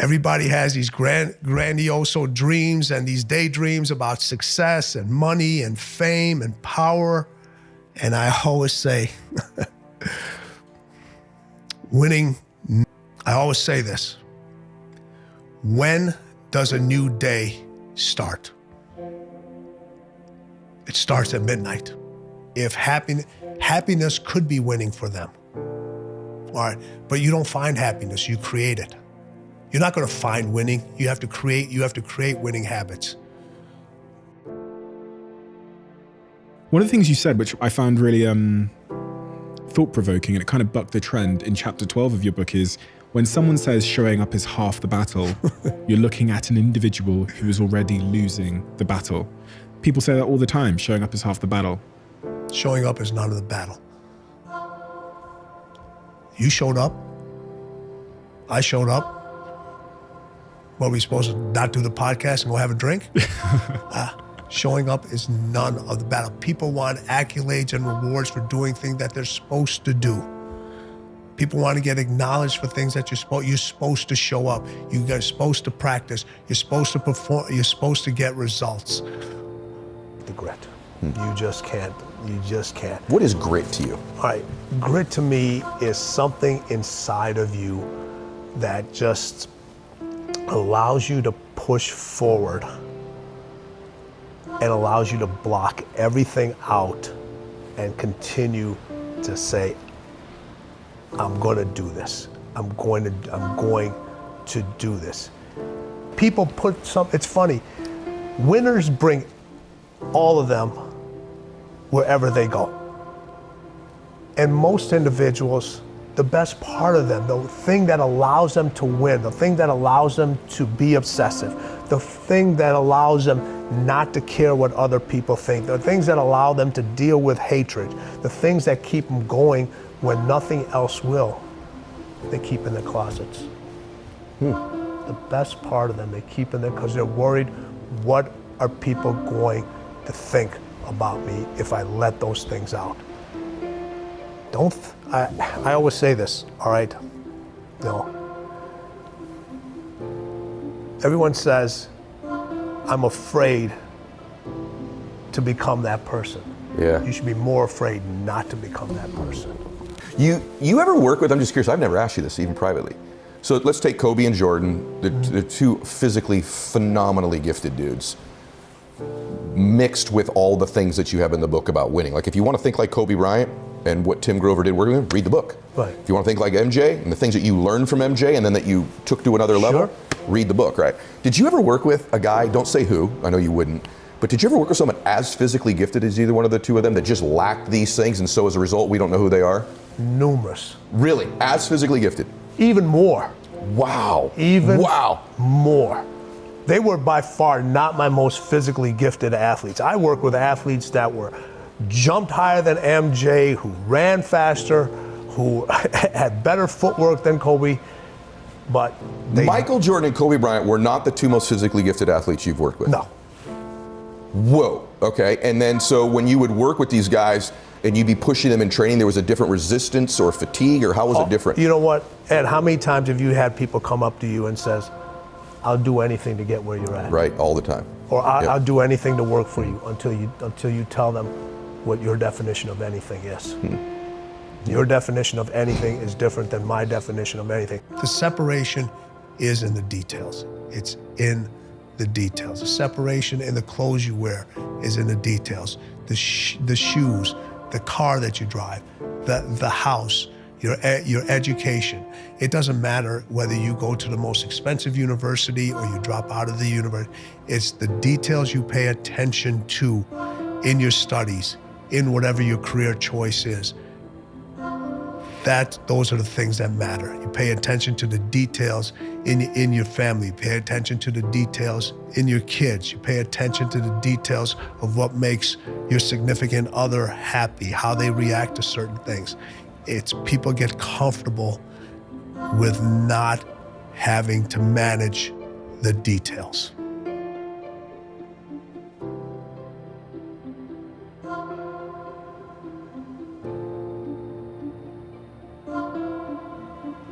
Everybody has these grandiose dreams and these daydreams about success and money and fame and power. And I always say, winning, I always say this, when does a new day start? It starts at midnight. If happiness could be winning for them, all right, but you don't find happiness, you create it. You're not gonna find winning, you have to create winning habits. One of the things you said, which I found really thought-provoking, and it kind of bucked the trend in chapter 12 of your book, is when someone says showing up is half the battle, you're looking at an individual who is already losing the battle. People say that all the time, showing up is half the battle. Showing up is none of the battle. You showed up, I showed up. What, are we supposed to not do the podcast and go have a drink? Showing up is none of the battle. People want accolades and rewards for doing things that they're supposed to do. People want to get acknowledged for things that you're supposed to show up. You're supposed to practice. You're supposed to perform. You're supposed to get results. The grit. You just can't. You just can't. What is grit to you? All right. Grit to me is something inside of you that just allows you to push forward and allows you to block everything out and continue to say, I'm going to do this. I'm going to do this. People put it's funny, winners bring all of them wherever they go. And most individuals, the best part of them, the thing that allows them to win, the thing that allows them to be obsessive, the thing that allows them not to care what other people think, the things that allow them to deal with hatred, the things that keep them going when nothing else will, they keep in their closets. The best part of them, they keep in there because they're worried, what are people going to think about me if I let those things out? I always say this, all right? You know, everyone says, I'm afraid to become that person. Yeah. You should be more afraid not to become that person. You ever work with, I'm just curious, I've never asked you this even privately. So let's take Kobe and Jordan, the two physically phenomenally gifted dudes, mixed with all the things that you have in the book about winning. Like if you want to think like Kobe Bryant and what Tim Grover did working with him, read the book. Right. If you want to think like MJ and the things that you learned from MJ and then that you took to another level, read the book, right? Did you ever work with a guy, don't say who, I know you wouldn't, but did you ever work with someone as physically gifted as either one of the two of them that just lacked these things and so as a result we don't know who they are? Numerous. Really? As physically gifted? Even more. Wow. Even wow. more. They were by far not my most physically gifted athletes. I worked with athletes that were jumped higher than MJ, who ran faster, who had better footwork than Kobe, but Michael Jordan and Kobe Bryant were not the two most physically gifted athletes you've worked with? No. Whoa, okay. And then so when you would work with these guys and you'd be pushing them in training, there was a different resistance or fatigue, or how was it different? You know what, Ed, how many times have you had people come up to you and says, I'll do anything to get where you're at? Right, all the time. Or I'll do anything to work for you until you tell them what your definition of anything is. Your definition of anything is different than my definition of anything. The separation is in the details. It's in the details. The separation in the clothes you wear is in the details. The shoes, the car that you drive, the house, your education. It doesn't matter whether you go to the most expensive university or you drop out of the university. It's the details you pay attention to in your studies, in whatever your career choice is. Those are the things that matter. You pay attention to the details in your family. You pay attention to the details in your kids. You pay attention to the details of what makes your significant other happy, how they react to certain things. It's people get comfortable with not having to manage the details.